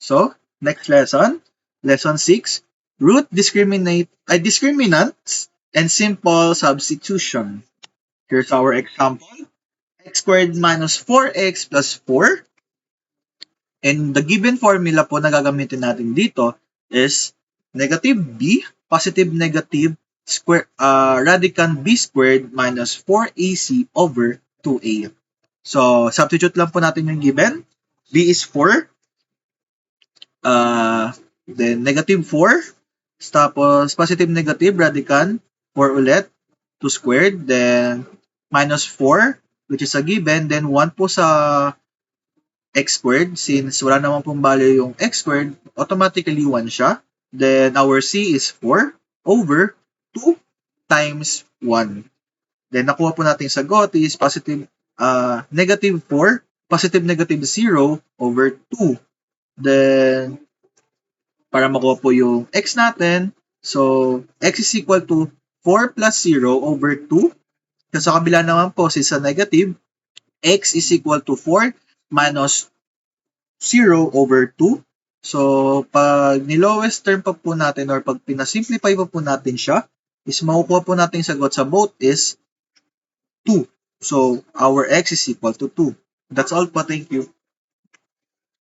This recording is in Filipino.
So, next lesson, lesson 6, root discriminants and simple substitution. Here's our example. X squared minus 4x plus 4. And the given formula po na gagamitin natin dito is negative b, positive negative, radicand b squared minus 4ac over 2a. So, substitute lang po natin yung given. B is 4. Then, negative 4. Tapos, positive negative, radicand, 4 ulit. 2 squared. Then, minus 4, which is a given. Then, 1 po sa x squared. Since wala naman pong value yung x squared, automatically 1 siya. Then, our c is 4 over 2 times 1. Then, nakuha po natin sa sagot is positive, negative 4, positive negative 0 over 2. Then, para makuha po yung x natin, so, x is equal to 4 plus 0 over 2. Kasi sa kabila naman po, since sa negative, x is equal to 4 minus 0 over 2. So, pag nilowest term pa po natin or pag pinasimplify pa po natin siya, is makukuha po natin sagot sa both is 2. So, our x is equal to 2. That's all po. Thank you.